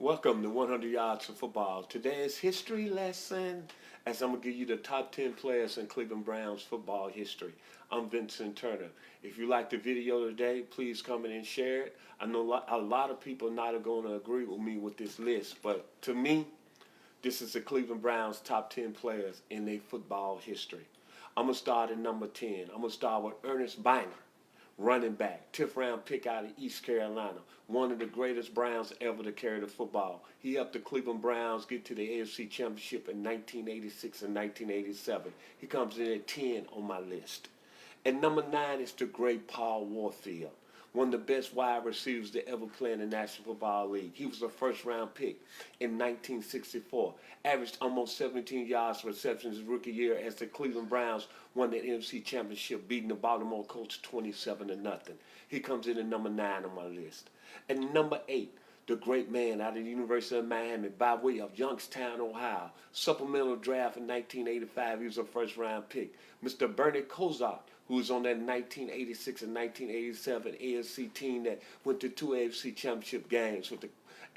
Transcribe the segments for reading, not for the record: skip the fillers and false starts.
Welcome to 100 Yards of Football. Today's history lesson, as I'm going to give you the top 10 players in Cleveland Browns football history. I'm Vincent Turner. If you like the video today, please comment and share it. I know a lot of people not going to agree with me with this list, but to me, this is the Cleveland Browns top 10 players in their football history. I'm going to start at number 10. I'm going to start with Ernest Biner, running back, 10th round pick out of East Carolina, one of the greatest Browns ever to carry the football. He helped the Cleveland Browns get to the AFC Championship in 1986 and 1987. He comes in at 10 on my list. And number 9 is the great Paul Warfield, one of the best wide receivers to ever play in the National Football League. He was a first-round pick in 1964, averaged almost 17 yards receptions his rookie year as the Cleveland Browns won the NFC Championship, beating the Baltimore Colts 27-0. He comes in at number 9 on my list. And number 8, the great man out of the University of Miami by way of Youngstown, Ohio. Supplemental draft in 1985, he was a first-round pick. Mr. Bernie Kosar, who was on that 1986 and 1987 AFC team that went to 2 AFC championship games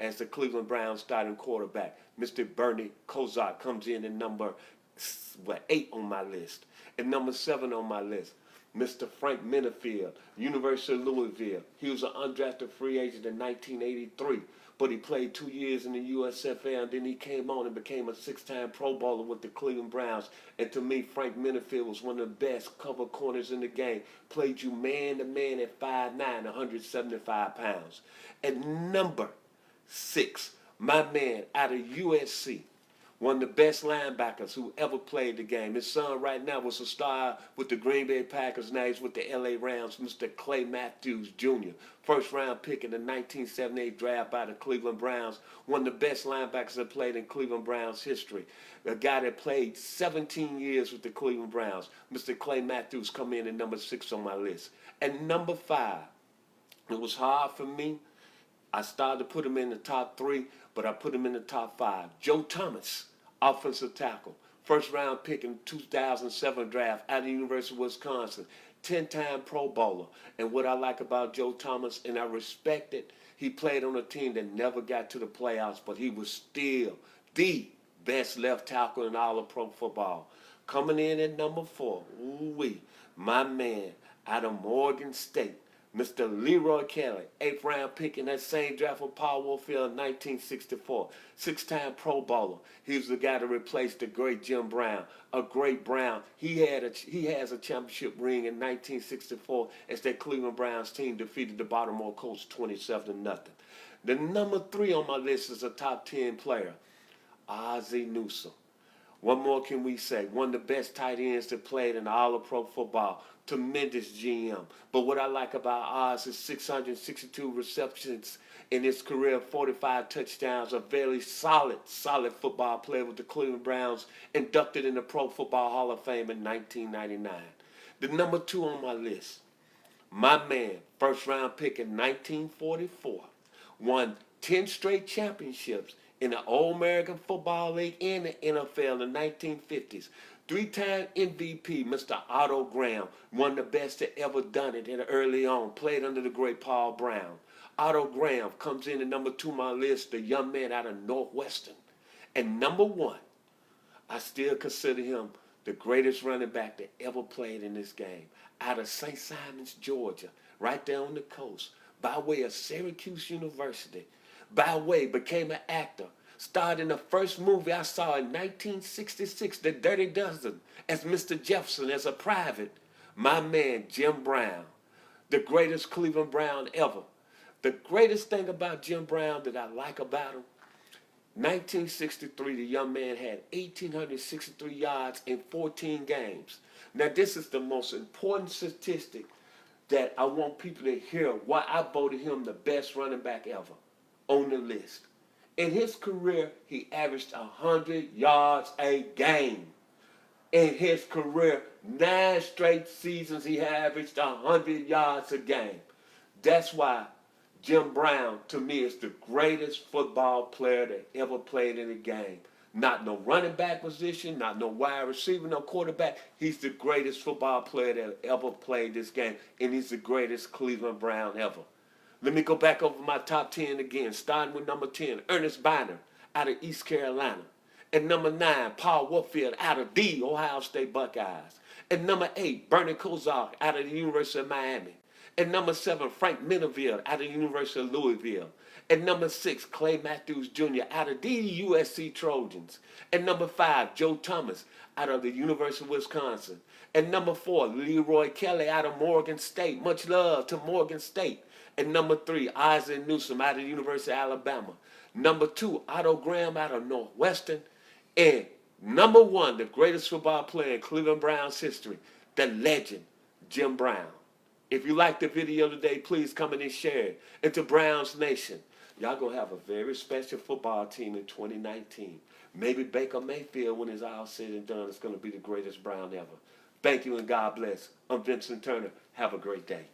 as the Cleveland Browns starting quarterback. Mr. Bernie Kosar comes in at number 8 on my list. And number 7 on my list, Mr. Frank Minifield, University of Louisville. He was an undrafted free agent in 1983, but he played 2 years in the USFL, and then he came on and became a 6-time Pro Bowler with the Cleveland Browns. And to me, Frank Minifield was one of the best cover corners in the game. Played you man-to-man at 5'9", 175 pounds. And number 6, my man out of USC, one of the best linebackers who ever played the game. His son right now was a star with the Green Bay Packers. Now he's with the LA Rams, Mr. Clay Matthews Jr. First-round pick in the 1978 draft by the Cleveland Browns. One of the best linebackers that played in Cleveland Browns history. A guy that played 17 years with the Cleveland Browns. Mr. Clay Matthews come in at number 6 on my list. And number 5, it was hard for me. I started to put him in the top 3, but I put him in the top 5. Joe Thomas, offensive tackle. First round pick in 2007 draft out of the University of Wisconsin. 10-time Pro Bowler. And what I like about Joe Thomas, and I respect it, he played on a team that never got to the playoffs, but he was still the best left tackle in all of pro football. Coming in at number 4, ooh-wee, my man out of Morgan State, Mr. Leroy Kelly, 8th round pick in that same draft for Paul Warfield in 1964. 6-time Pro Bowler. He was the guy to replace the great Jim Brown. A great Brown. He has a championship ring in 1964 as that Cleveland Browns team defeated the Baltimore Colts 27-0. The number 3 on my list is a top 10 player, Ozzie Newsome. What more can we say? One of the best tight ends that played in all of pro football. Tremendous GM. But what I like about Oz is 662 receptions in his career, 45 touchdowns, a very solid football player with the Cleveland Browns, inducted in the Pro Football Hall of Fame in 1999. The number 2 on my list, my man, first round pick in 1944, won 10 straight championships in the All-American Football League and the NFL in the 1950s. 3-time MVP, Mr. Otto Graham, one of the best that ever done it early on, played under the great Paul Brown. Otto Graham comes in at number 2 on my list, the young man out of Northwestern. And number 1, I still consider him the greatest running back that ever played in this game, out of St. Simons, Georgia, right there on the coast, by way of Syracuse University. By way, became an actor. Starred in the first movie I saw in 1966, The Dirty Dozen, as Mr. Jefferson, as a private. My man, Jim Brown, the greatest Cleveland Brown ever. The greatest thing about Jim Brown that I like about him, 1963, the young man had 1,863 yards in 14 games. Now, this is the most important statistic that I want people to hear why I voted him the best running back ever on the list. In his career, he averaged 100 yards a game. In his career, 9 straight seasons, he averaged 100 yards a game. That's why Jim Brown, to me, is the greatest football player that ever played in a game. Not no running back position, not no wide receiver, no quarterback. He's the greatest football player that ever played this game, and he's the greatest Cleveland Brown ever. Let me go back over my top 10 again, starting with number 10, Ernest Biner out of East Carolina. At number 9, Paul Warfield out of the Ohio State Buckeyes. At number 8, Bernie Kosar out of the University of Miami. At number 7, Frank Mineville out of the University of Louisville. At number 6, Clay Matthews Jr. out of the USC Trojans. At number 5, Joe Thomas out of the University of Wisconsin. At number 4, Leroy Kelly out of Morgan State. Much love to Morgan State. At number 3, Isaac Newsom out of the University of Alabama. Number 2, Otto Graham out of Northwestern. And number 1, the greatest football player in Cleveland Browns history, the legend, Jim Brown. If you like the video today, please come in and share it. And to Browns Nation, y'all going to have a very special football team in 2019. Maybe Baker Mayfield, when it's all said and done, is going to be the greatest Brown ever. Thank you and God bless. I'm Vincent Turner. Have a great day.